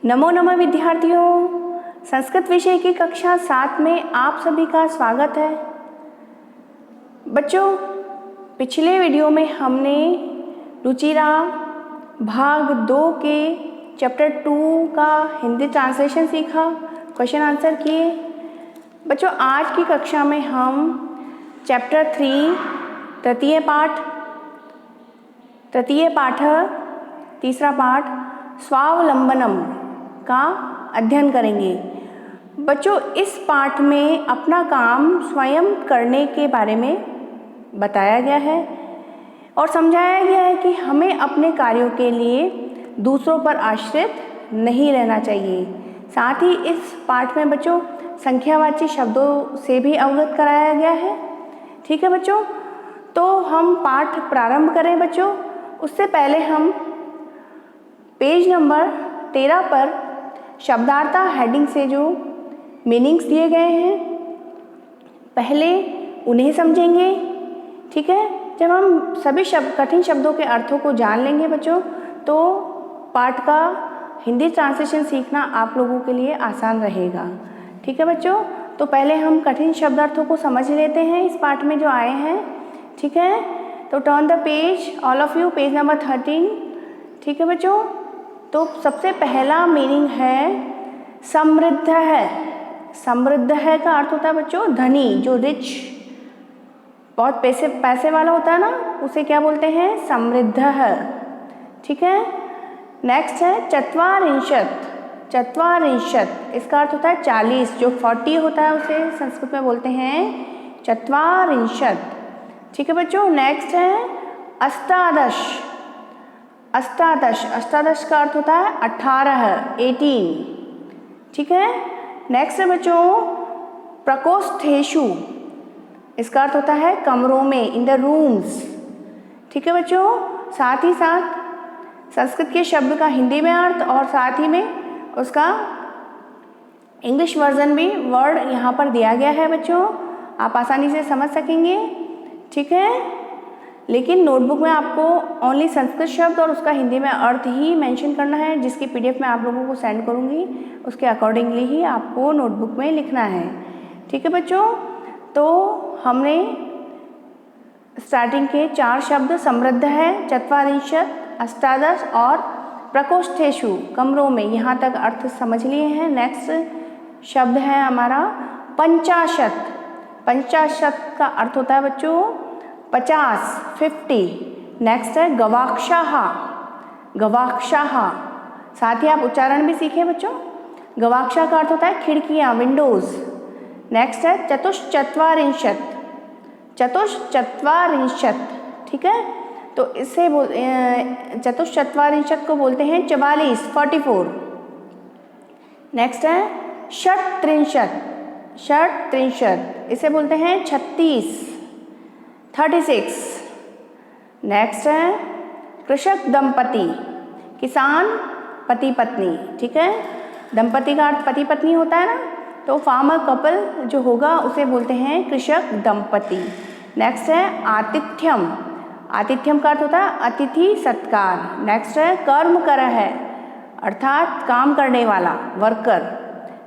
नमो नमः विद्यार्थियों, संस्कृत विषय की कक्षा 7 में आप सभी का स्वागत है। बच्चों, पिछले वीडियो में हमने रुचिरा भाग 2 के चैप्टर 2 का हिंदी ट्रांसलेशन सीखा, क्वेश्चन आंसर किए। बच्चों, आज की कक्षा में हम चैप्टर 3 तृतीय पाठ तीसरा पाठ स्वावलंबनम का अध्ययन करेंगे। बच्चों, इस पाठ में अपना काम स्वयं करने के बारे में बताया गया है और समझाया गया है कि हमें अपने कार्यों के लिए दूसरों पर आश्रित नहीं रहना चाहिए। साथ ही इस पाठ में बच्चों संख्यावाची शब्दों से भी अवगत कराया गया है। ठीक है बच्चों, तो हम पाठ प्रारंभ करें। बच्चों, उससे पहले हम पेज नंबर 13 पर शब्दार्थ हेडिंग से जो मीनिंग्स दिए गए हैं पहले उन्हें समझेंगे। ठीक है, जब हम सभी कठिन शब्दों के अर्थों को जान लेंगे बच्चों, तो पाठ का हिंदी ट्रांसलेशन सीखना आप लोगों के लिए आसान रहेगा। ठीक है बच्चों, तो पहले हम कठिन शब्दार्थों को समझ लेते हैं इस पाठ में जो आए हैं। ठीक है, तो turn the page all of you, page number 13। ठीक है बच्चों, तो सबसे पहला मीनिंग है समृद्ध है। समृद्ध है का अर्थ होता है बच्चों धनी, जो रिच, बहुत पैसे वाला होता है ना, उसे क्या बोलते हैं? समृद्ध है। ठीक है, नेक्स्ट है चत्वारिंशत्। चत्वारिंशत् इसका अर्थ होता है 40, जो 40 होता है उसे संस्कृत में बोलते हैं चत्वारिंशत्। ठीक है बच्चों, नेक्स्ट है अष्टादश। अष्टादश का अर्थ होता है 18, 18। ठीक है, नेक्स्ट है बच्चों प्रकोष्ठेषु। इसका अर्थ होता है कमरों में, इन द रूम्स। ठीक है बच्चों, साथ ही साथ संस्कृत के शब्द का हिंदी में अर्थ और साथ ही में उसका इंग्लिश वर्जन भी वर्ड यहाँ पर दिया गया है बच्चों, आप आसानी से समझ सकेंगे। ठीक है, लेकिन नोटबुक में आपको ओनली संस्कृत शब्द और उसका हिंदी में अर्थ ही मेंशन करना है, जिसकी पीडीएफ मैं आप लोगों को सेंड करूँगी, उसके अकॉर्डिंगली ही आपको नोटबुक में लिखना है। ठीक है बच्चों, तो हमने स्टार्टिंग के 4 शब्द समृद्ध है, चत्वारिंशत्, अष्टादश और प्रकोष्ठेषु, कमरों में, यहाँ तक अर्थ समझ लिए हैं। नेक्स्ट शब्द है हमारा पंचाशत्। पंचाशत् का अर्थ होता है बच्चों 50, 50। नेक्स्ट है गवाक्षाः। गवाक्षाः, साथ ही आप उच्चारण भी सीखे बच्चों। गवाक्षा का अर्थ होता है खिड़कियाँ, विंडोज़। नेक्स्ट है चतुश्चत्वारिंशत्। चतुश्चत्वारिंशत्, ठीक है, तो इससे चतुश्चत्वारिंशत् को बोलते हैं 44, 44। नेक्स्ट है षट्त्रिंशत्। षट्त्रिंशत् इसे बोलते हैं 36, 36। नेक्स्ट है कृषक दंपति, किसान पति पत्नी। ठीक है, दंपति का अर्थ पति पत्नी होता है ना, तो फार्मर कपल जो होगा उसे बोलते हैं कृषक दंपति। नेक्स्ट है आतिथ्यम। आतिथ्यम का अर्थ होता है अतिथि सत्कार। नेक्स्ट है कर्मकर है, अर्थात काम करने वाला, वर्कर।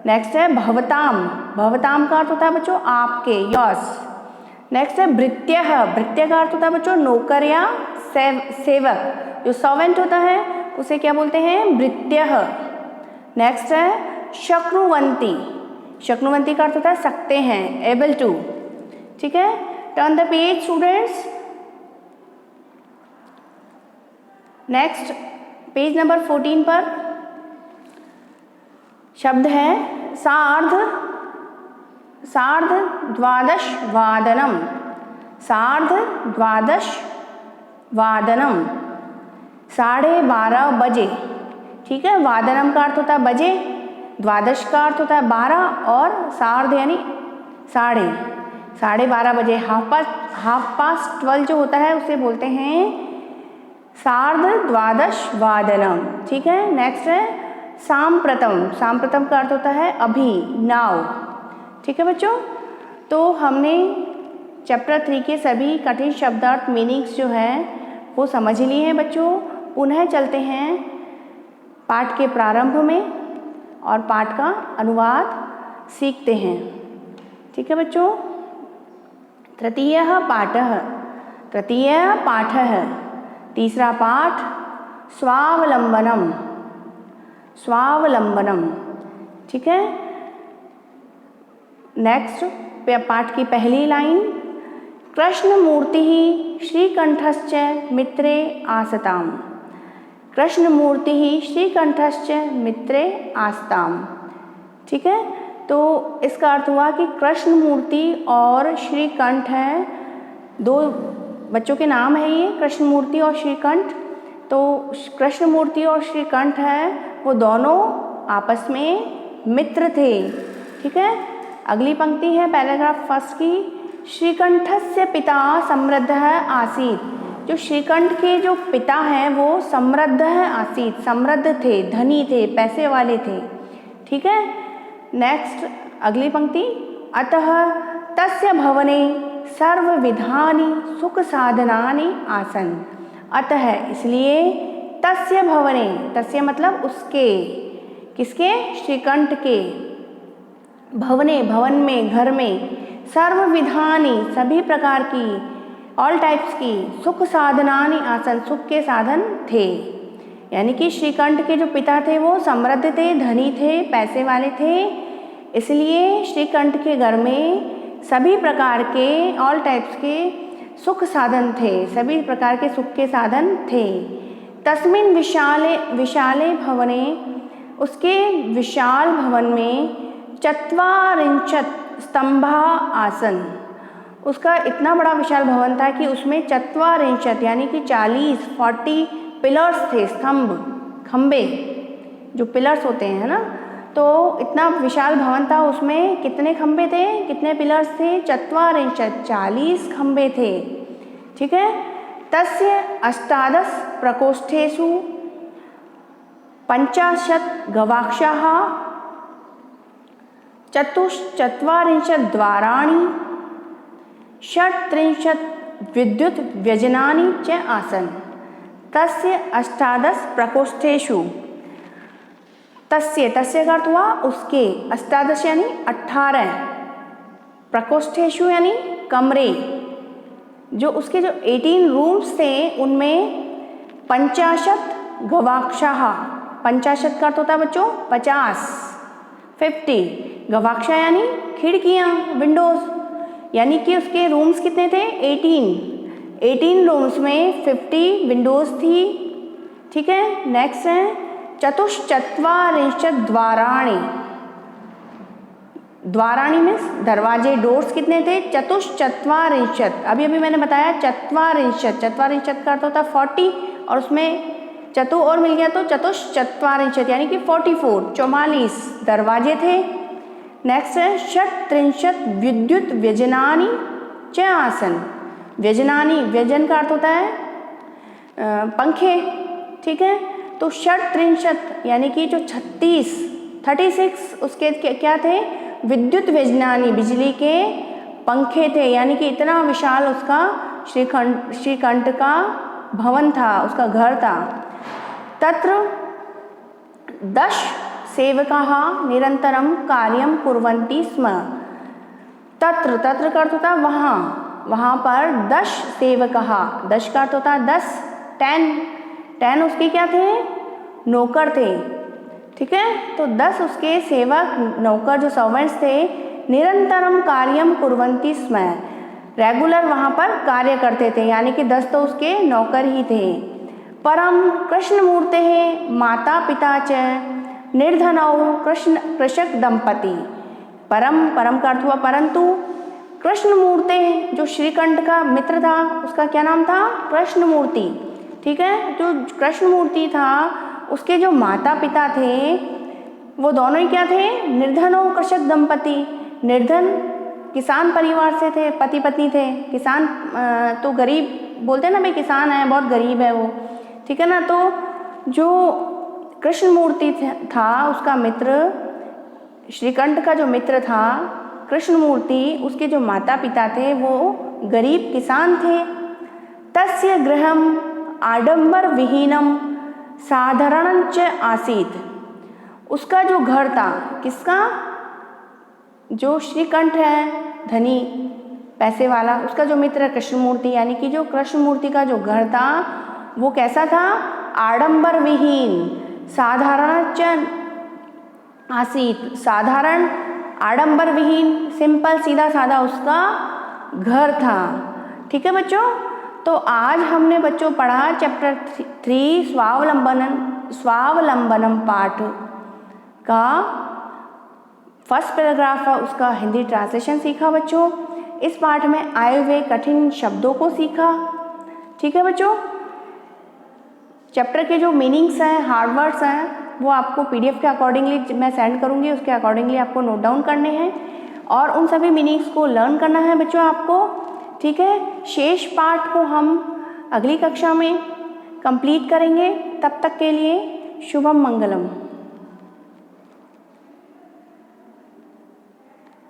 नेक्स्ट है भवताम। भवताम का अर्थ होता है बच्चों आपके, योर्स। नेक्स्ट है भृत्यः। भृत्य का अर्थ होता है बच्चों नौकर या सेवक, जो सर्वेंट होता है उसे क्या बोलते हैं? भृत्यः। नेक्स्ट है शक्नुवंती। शक्नुवंती का अर्थ होता है सकते हैं, एबल टू। ठीक है, turn the page students. Next page number 14 पर शब्द है सार्ध। सार्धद्वादश वादनम। सार्धद्वादश वादनम, 12:30 बजे। ठीक है, वादनम का अर्थ होता है बजे, द्वादश का अर्थ होता है 12 और सार्ध यानी साढ़े, 12:30 बजे। हाफ पास्ट 12 जो होता है उसे बोलते हैं सार्धद्वादश वादनम। ठीक है, नेक्स्ट है सांप्रतम। सांप्रतम का अर्थ होता है अभी, नाउ। ठीक है बच्चों, तो हमने चैप्टर 3 के सभी कठिन शब्दार्थ मीनिंग्स जो है वो समझ लिए हैं बच्चों। पुनः चलते हैं पाठ के प्रारंभ में। और पाठ का अनुवाद सीखते हैं। ठीक है बच्चों। तृतीयः पाठः तीसरा पाठ स्वावलंबनम। ठीक है। नेक्स्ट पाठ की पहली लाइन, कृष्णमूर्तिः श्रीकंठश्च मित्रे आसताम्। कृष्णमूर्तिः श्रीकंठश्च मित्रे आसताम्। ठीक है। तो इसका अर्थ हुआ कि कृष्ण मूर्ति और श्रीकंठ है, दो बच्चों के नाम है ये, कृष्ण मूर्ति और श्रीकंठ। तो कृष्ण मूर्ति और श्रीकंठ है, वो दोनों आपस में मित्र थे। ठीक है। अगली पंक्ति है पैराग्राफ फर्स्ट की, श्रीकंठस्य पिता समृद्धः आसीत्। जो श्रीकंठ के जो पिता हैं वो समृद्ध आसीत्, समृद्ध थे, धनी थे, पैसे वाले थे। ठीक है। नेक्स्ट अगली पंक्ति, अतः तस्य भवने सर्वविधानि सुख साधनानि आसन्। अतः इसलिए, तस्य भवने, तस्य मतलब उसके, किसके, श्रीकंठ के, भवने भवन में, घर में, सर्वविधानि सभी प्रकार की, ऑल टाइप्स की, सुख साधनानि आसन् सुख के साधन थे। यानी कि श्रीकंठ के जो पिता थे वो समृद्ध थे, धनी थे, पैसे वाले थे, इसलिए श्रीकंठ के घर में सभी प्रकार के, ऑल टाइप्स के सुख साधन थे, सभी प्रकार के सुख के साधन थे। तस्मिन् विशाले भवने, उसके विशाल भवन में, चत्वारिंशत् स्तंभा आसन। उसका इतना बड़ा विशाल भवन था कि उसमें चत्वारिंशत् यानी कि 40 पिलर्स थे, स्तंभ, खंबे, जो पिलर्स होते हैं, है ना। तो इतना विशाल भवन था, उसमें कितने खंबे थे, कितने पिलर्स थे, चत्वारिंशत् 40 खंबे थे। ठीक है। तस्य अष्टादश प्रकोष्ठेषु 50 गवाक्षाः, 44 द्वाराणि, 36 विद्युत व्यजनानि च आसन्। तस्य अष्टादश प्रकोष्ठेषु, तस्य का अर्थ हुआ उसके, अष्टादश यानी 18, प्रकोष्ठेषु यानी कमरे, जो उसके जो 18 रूम्स थे उनमें 50 गवाक्षाः, 50 का अर्थ होता है बच्चों 50 गवाक्षा यानी खिड़कियाँ, विंडोज़, यानी कि उसके रूम्स कितने थे, 18 रूम्स में 50 विंडोज़ थी। ठीक है। नेक्स्ट है 44 द्वाराणि। द्वाराणि मीन्स दरवाजे, डोर्स कितने थे, 44। अभी मैंने बताया 44 का अर्थ होता है 40, और उसमें चतु और मिल गया तो 44 यानी कि 44 दरवाजे थे। नेक्स्ट है 36 विद्युत व्यजनानि च आसन। व्यजनानि, व्यजन का अर्थ होता है पंखे। ठीक है। तो 36 यानी कि जो 36 उसके क्या थे, विद्युत व्यजनानि, बिजली के पंखे थे, यानी कि इतना विशाल उसका श्रीकंठ का भवन था, उसका घर था। तत्र 10 सेवकाः निरंतरम कार्यं कुर्वन्ति स्म। तत्र का अर्थ होता है वहाँ पर 10 सेवकाः, 10 का अर्थ होता है 10 उसके क्या थे, नौकर थे। ठीक है। तो 10 उसके सेवक, नौकर, जो सर्वेंट्स थे, निरंतरम कार्यम कुर्वन्ति स्म, रेगुलर वहाँ पर कार्य करते थे, यानी कि 10 तो उसके नौकर ही थे। परम कृष्णमूर्तेः माता पिता च निर्धनौ कृषक दंपति। परम का अर्थ हुआ परंतु, कृष्णमूर्ते जो श्रीकंठ का मित्र था उसका क्या नाम था, कृष्णमूर्ति। ठीक है। जो कृष्णमूर्ति था उसके जो माता पिता थे वो दोनों ही क्या थे, निर्धनों कृषक दंपति। निर्धन किसान परिवार से थे, पति पत्नी थे। किसान तो गरीब बोलते हैं ना भाई, किसान है, बहुत गरीब है वो। ठीक है ना। तो जो कृष्णमूर्ति था उसका मित्र, श्रीकंठ का जो मित्र था कृष्णमूर्ति, उसके जो माता पिता थे वो गरीब किसान थे। तस्य गृहम आडंबर विहीनम साधारणं च आसीत्। उसका जो घर था, किसका, जो श्रीकंठ है धनी पैसे वाला, उसका जो मित्र कृष्णमूर्ति, यानी कि जो कृष्णमूर्ति का जो घर था वो कैसा था, आडंबर विहीन, साधारण आसीत, साधारण आडंबर विहीन, सिंपल सीधा साधा उसका घर था। ठीक है बच्चों, तो आज हमने बच्चों पढ़ा चैप्टर 3 स्वावलंबनम पाठ का फर्स्ट पैराग्राफ है, उसका हिंदी ट्रांसलेशन सीखा बच्चों। इस पाठ में आए हुए कठिन शब्दों को सीखा। ठीक है बच्चों, चैप्टर के जो मीनिंग्स हैं, हार्ड वर्ड्स हैं, वो आपको पीडीएफ के अकॉर्डिंगली मैं सेंड करूँगी, उसके अकॉर्डिंगली आपको नोट डाउन करने हैं और उन सभी मीनिंग्स को लर्न करना है बच्चों आपको। ठीक है, शेष पाठ को हम अगली कक्षा में कंप्लीट करेंगे। तब तक के लिए शुभम मंगलम।